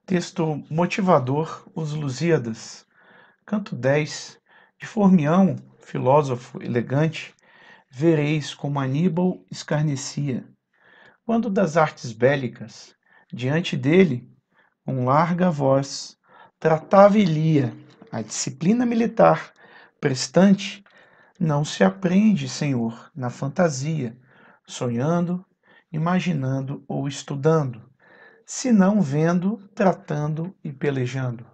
Texto motivador, Os Lusíadas, canto 10. De Formião, filósofo elegante, vereis como Aníbal escarnecia, quando das artes bélicas, diante dele, com larga voz, tratava e lia a disciplina militar, prestante, não se aprende, senhor, na fantasia, sonhando, imaginando ou estudando, senão vendo, tratando e pelejando.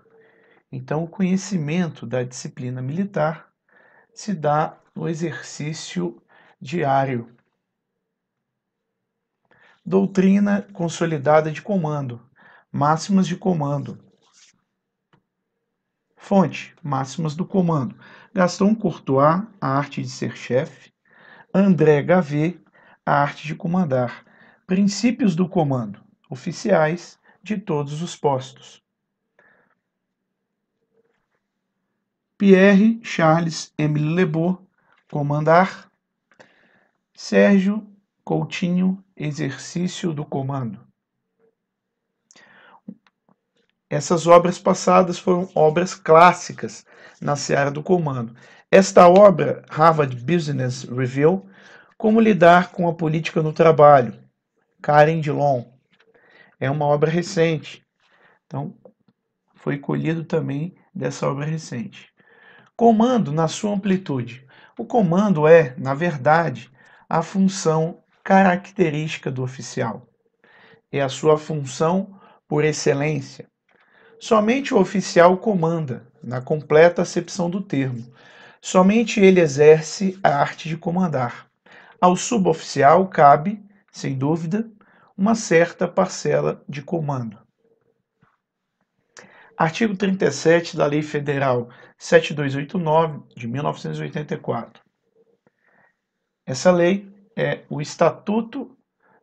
Então, o conhecimento da disciplina militar se dá no exercício diário. Doutrina consolidada de comando, máximas de comando. Fonte, máximas do comando. Gaston Courtois, A Arte de Ser Chefe. André Gavet, A Arte de Comandar. Princípios do comando, oficiais de todos os postos. Pierre Charles Émile Lebeau, Comandar. Sérgio Coutinho, Exercício do Comando. Essas obras passadas foram obras clássicas na seara do comando. Esta obra, Harvard Business Review, Como Lidar com a Política no Trabalho, Karen Dillon, é uma obra recente. Então, foi colhido também dessa obra recente. Comando na sua amplitude. O comando é, na verdade, a função característica do oficial. É a sua função por excelência. Somente o oficial comanda, na completa acepção do termo. Somente ele exerce a arte de comandar. Ao suboficial cabe, sem dúvida, uma certa parcela de comando. Artigo 37 da Lei Federal 7289, de 1984. Essa lei é o Estatuto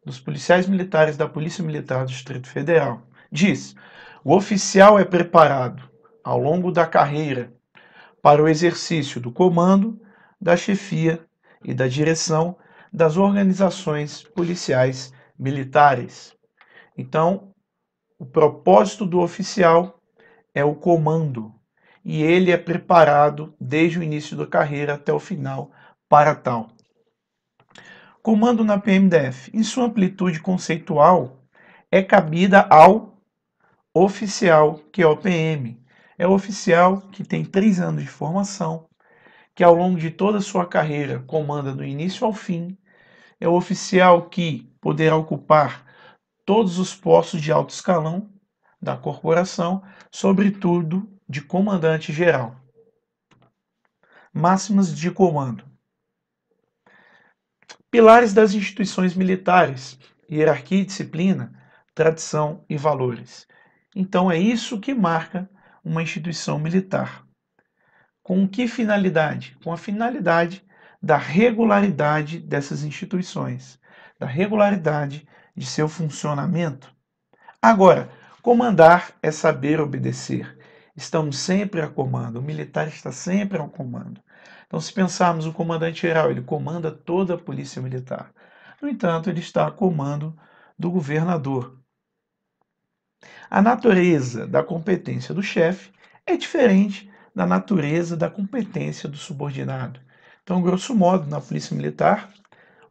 dos Policiais Militares da Polícia Militar do Distrito Federal. Diz: o oficial é preparado, ao longo da carreira, para o exercício do comando, da chefia e da direção das organizações policiais militares. Então, o propósito do oficial é o comando, e ele é preparado desde o início da carreira até o final para tal. Comando na PMDF, em sua amplitude conceitual, é cabida ao oficial, que é o PM. É o oficial que tem 3 anos de formação, que ao longo de toda a sua carreira comanda do início ao fim. É o oficial que poderá ocupar todos os postos de alto escalão da corporação, sobretudo de comandante geral. Máximas de comando. Pilares das instituições militares: hierarquia e disciplina, tradição e valores. Então é isso que marca uma instituição militar. Com que finalidade? Com a finalidade da regularidade dessas instituições, da regularidade de seu funcionamento. Agora, comandar é saber obedecer. Estamos sempre a comando, o militar está sempre ao comando. Então, se pensarmos o comandante-geral, ele comanda toda a polícia militar. No entanto, ele está a comando do governador. A natureza da competência do chefe é diferente da natureza da competência do subordinado. Então, grosso modo, na polícia militar,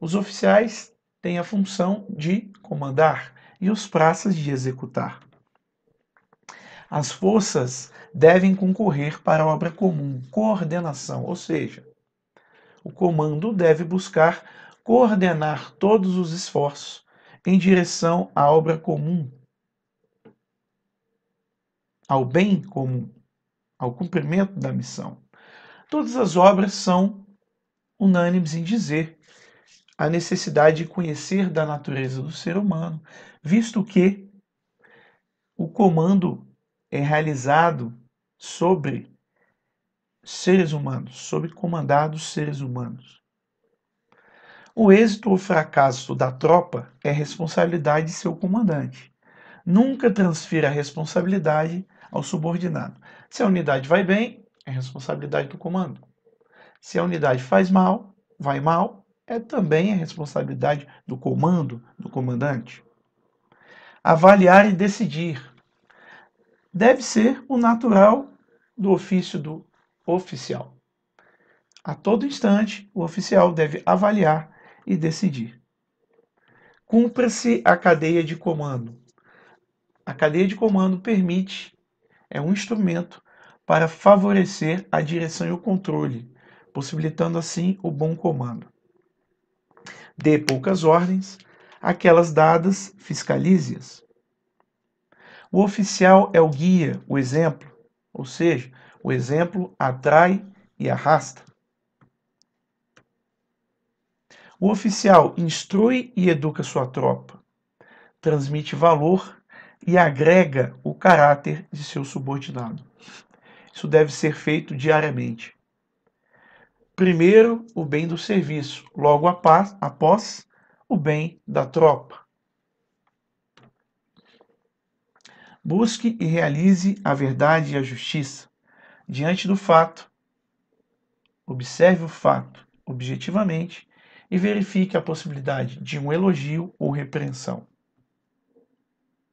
os oficiais têm a função de comandar e os praças de executar. As forças devem concorrer para a obra comum, coordenação, ou seja, o comando deve buscar coordenar todos os esforços em direção à obra comum, ao bem comum, ao cumprimento da missão. Todas as obras são unânimes em dizer a necessidade de conhecer da natureza do ser humano, visto que o comando é realizado sobre seres humanos, sobre comandados seres humanos. O êxito ou fracasso da tropa é responsabilidade de seu comandante. Nunca transfira a responsabilidade ao subordinado. Se a unidade vai bem, é responsabilidade do comando. Se a unidade faz mal, vai mal, é também a responsabilidade do comando, do comandante. Avaliar e decidir. deve ser o natural do ofício do oficial. A todo instante, o oficial deve avaliar e decidir. Cumpra-se a cadeia de comando. A cadeia de comando é um instrumento para favorecer a direção e o controle, possibilitando assim o bom comando. Dê poucas ordens, aquelas dadas fiscalize-as. O oficial é o guia, o exemplo, ou seja, o exemplo atrai e arrasta. O oficial instrui e educa sua tropa, transmite valor e agrega o caráter de seu subordinado. Isso deve ser feito diariamente. Primeiro, o bem do serviço, logo após, o bem da tropa. Busque e realize a verdade e a justiça. Diante do fato, observe o fato objetivamente e verifique a possibilidade de um elogio ou repreensão,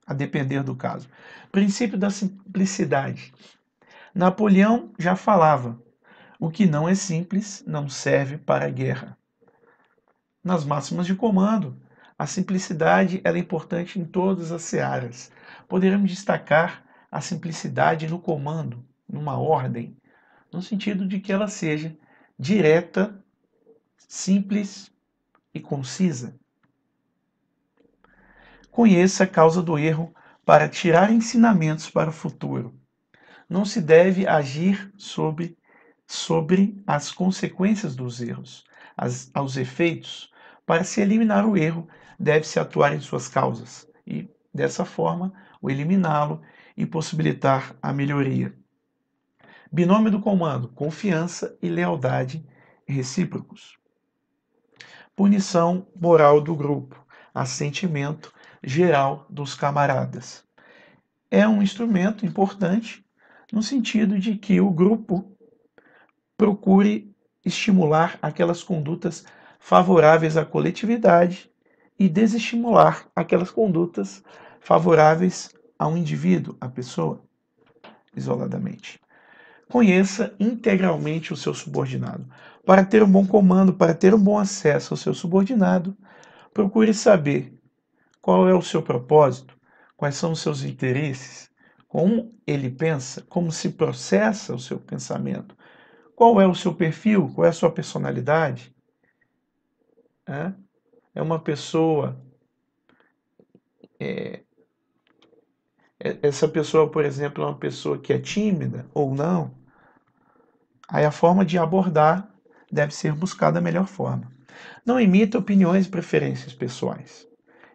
a depender do caso. Princípio da simplicidade. Napoleão já falava: o que não é simples não serve para a guerra. Nas máximas de comando, a simplicidade é importante em todas as searas. Poderemos destacar a simplicidade no comando, numa ordem, no sentido de que ela seja direta, simples e concisa. Conheça a causa do erro para tirar ensinamentos para o futuro. Não se deve agir sobre as consequências dos erros, aos efeitos. Para se eliminar o erro, deve-se atuar em suas causas e, dessa forma, o eliminá-lo e possibilitar a melhoria. Binômio do comando: confiança e lealdade recíprocos. Punição moral do grupo: assentimento geral dos camaradas. É um instrumento importante no sentido de que o grupo procure estimular aquelas condutas favoráveis à coletividade e desestimular aquelas condutas favoráveis ao indivíduo, à pessoa, isoladamente. Conheça integralmente o seu subordinado. Para ter um bom comando, para ter um bom acesso ao seu subordinado, procure saber qual é o seu propósito, quais são os seus interesses, como ele pensa, como se processa o seu pensamento, qual é o seu perfil, qual é a sua personalidade. É uma pessoa... essa pessoa, por exemplo, é uma pessoa que é tímida ou não? Aí a forma de abordar deve ser buscada da melhor forma. Não imita opiniões e preferências pessoais.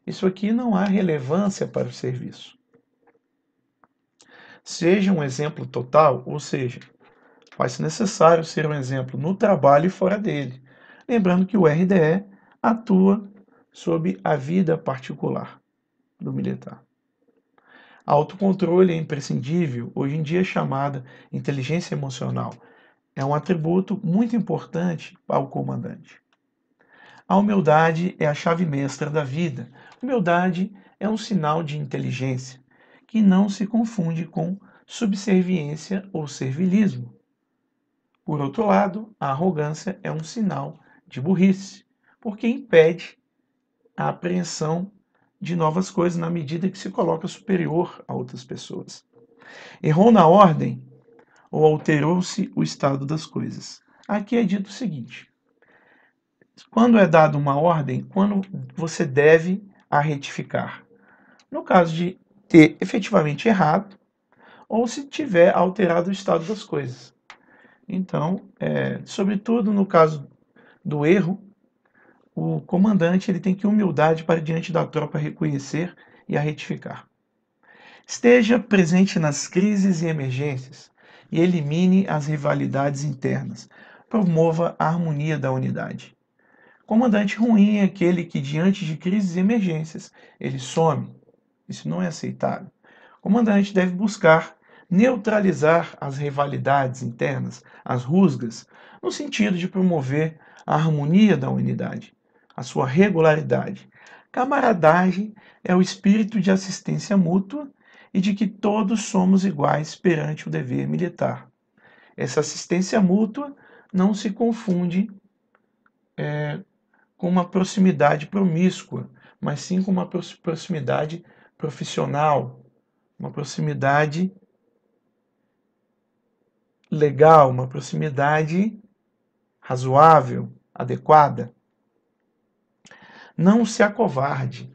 Isso aqui não há relevância para o serviço. Seja um exemplo total, ou seja, faz-se necessário ser um exemplo no trabalho e fora dele. Lembrando que o RDE atua sob a vida particular do militar. Autocontrole é imprescindível, hoje em dia chamada inteligência emocional. É um atributo muito importante para o comandante. A humildade é a chave mestra da vida. Humildade é um sinal de inteligência, que não se confunde com subserviência ou servilismo. Por outro lado, a arrogância é um sinal de burrice, porque impede a apreensão de novas coisas na medida que se coloca superior a outras pessoas. Errou na ordem ou alterou-se o estado das coisas. Aqui é dito o seguinte: quando é dada uma ordem, quando você deve a retificar. No caso de ter efetivamente errado, ou se tiver alterado o estado das coisas. Então, sobretudo no caso do erro, o comandante ele tem que humildade para diante da tropa reconhecer e a retificar. Esteja presente nas crises e emergências e elimine as rivalidades internas. Promova a harmonia da unidade. Comandante ruim é aquele que, diante de crises e emergências, ele some. Isso não é aceitável. O comandante deve buscar neutralizar as rivalidades internas, as rusgas, no sentido de promover a harmonia da unidade, a sua regularidade. Camaradagem é o espírito de assistência mútua e de que todos somos iguais perante o dever militar. Essa assistência mútua não se confunde com uma proximidade promíscua, mas sim com uma proximidade profissional, uma proximidade legal, uma proximidade razoável, adequada. Não se acovarde,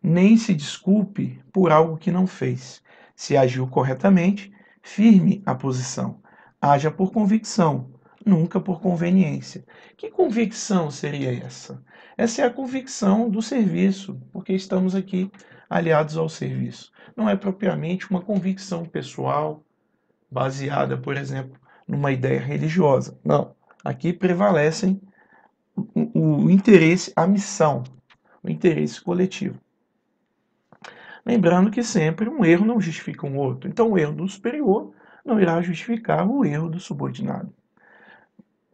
nem se desculpe por algo que não fez. Se agiu corretamente, firme a posição. Haja por convicção, nunca por conveniência. Que convicção seria essa? Essa é a convicção do serviço, porque estamos aqui aliados ao serviço. Não é propriamente uma convicção pessoal, baseada, por exemplo, numa ideia religiosa. Não. Aqui prevalecem o interesse, a missão, o interesse coletivo. Lembrando que sempre um erro não justifica um outro. Então, o erro do superior não irá justificar o erro do subordinado.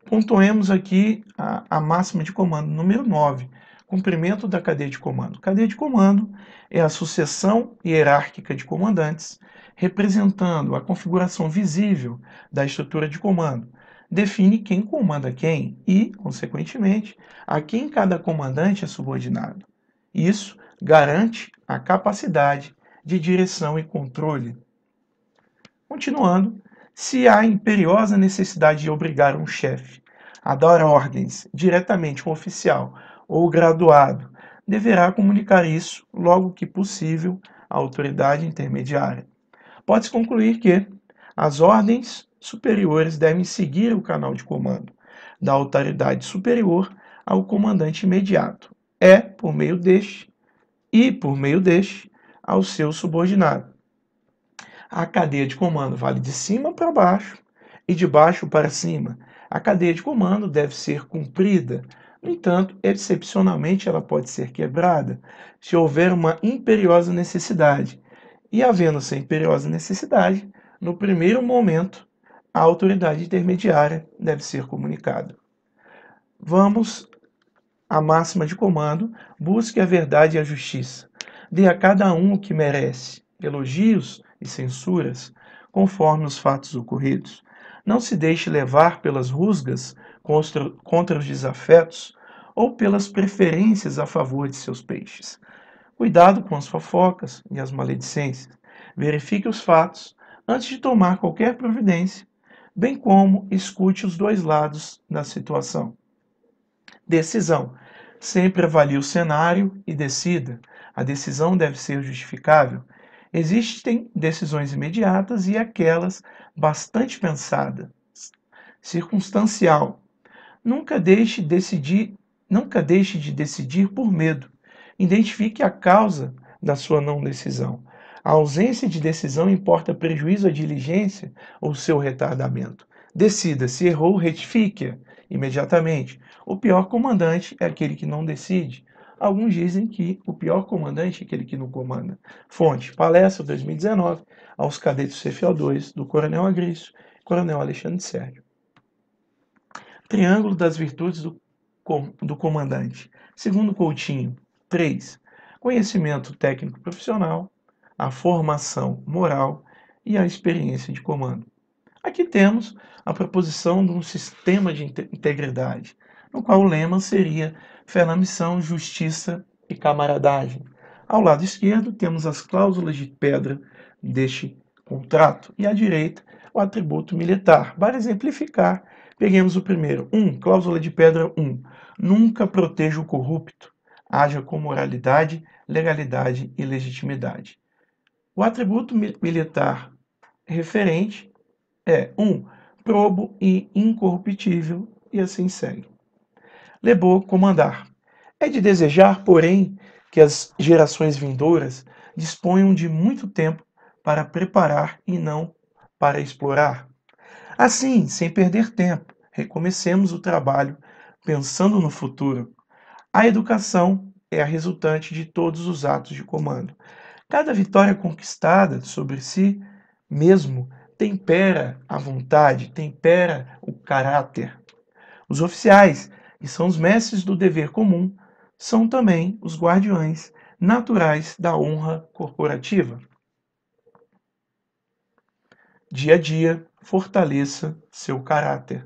Pontuemos aqui a máxima de comando número 9, cumprimento da cadeia de comando. Cadeia de comando é a sucessão hierárquica de comandantes, representando a configuração visível da estrutura de comando. Define quem comanda quem e, consequentemente, a quem cada comandante é subordinado. Isso garante a capacidade de direção e controle. Continuando, se há imperiosa necessidade de obrigar um chefe a dar ordens diretamente a um oficial ou graduado, deverá comunicar isso logo que possível à autoridade intermediária. Pode-se concluir que as ordens superiores devem seguir o canal de comando da autoridade superior ao comandante imediato. É por meio deste e, por meio deste, ao seu subordinado. A cadeia de comando vale de cima para baixo e de baixo para cima. A cadeia de comando deve ser cumprida. No entanto, excepcionalmente ela pode ser quebrada se houver uma imperiosa necessidade. E havendo essa imperiosa necessidade, no primeiro momento, a autoridade intermediária deve ser comunicada. Vamos à máxima de comando: busque a verdade e a justiça. Dê a cada um o que merece, elogios e censuras, conforme os fatos ocorridos. Não se deixe levar pelas rusgas contra os desafetos ou pelas preferências a favor de seus peixes. Cuidado com as fofocas e as maledicências. Verifique os fatos antes de tomar qualquer providência, bem como escute os dois lados da situação. Decisão. Sempre avalie o cenário e decida. A decisão deve ser justificável. Existem decisões imediatas e aquelas bastante pensadas. Circunstancial. Nunca deixe de decidir por medo. Identifique a causa da sua não decisão. A ausência de decisão importa prejuízo à diligência ou seu retardamento. Decida, se errou, retifique-a imediatamente. O pior comandante é aquele que não decide. Alguns dizem que o pior comandante é aquele que não comanda. Fonte: palestra 2019 aos cadetes CFO2 do Coronel Agrício e Coronel Alexandre Sérgio. Triângulo das virtudes do comandante. Segundo Coutinho, 3. Conhecimento técnico profissional, a formação moral e a experiência de comando. Aqui temos a proposição de um sistema de integridade, no qual o lema seria fé na missão, justiça e camaradagem. Ao lado esquerdo temos as cláusulas de pedra deste contrato e à direita o atributo militar. Para exemplificar, peguemos o primeiro. 1. Cláusula de pedra 1. Nunca proteja o corrupto. Haja com moralidade, legalidade e legitimidade. O atributo militar referente é 1. Probo e incorruptível, e assim segue. Lebô, comandar. É de desejar, porém, que as gerações vindouras disponham de muito tempo para preparar e não para explorar. Assim, sem perder tempo, recomecemos o trabalho pensando no futuro. A educação é a resultante de todos os atos de comando. Cada vitória conquistada sobre si mesmo tempera a vontade, tempera o caráter. Os oficiais, que são os mestres do dever comum, são também os guardiões naturais da honra corporativa. Dia a dia, fortaleça seu caráter.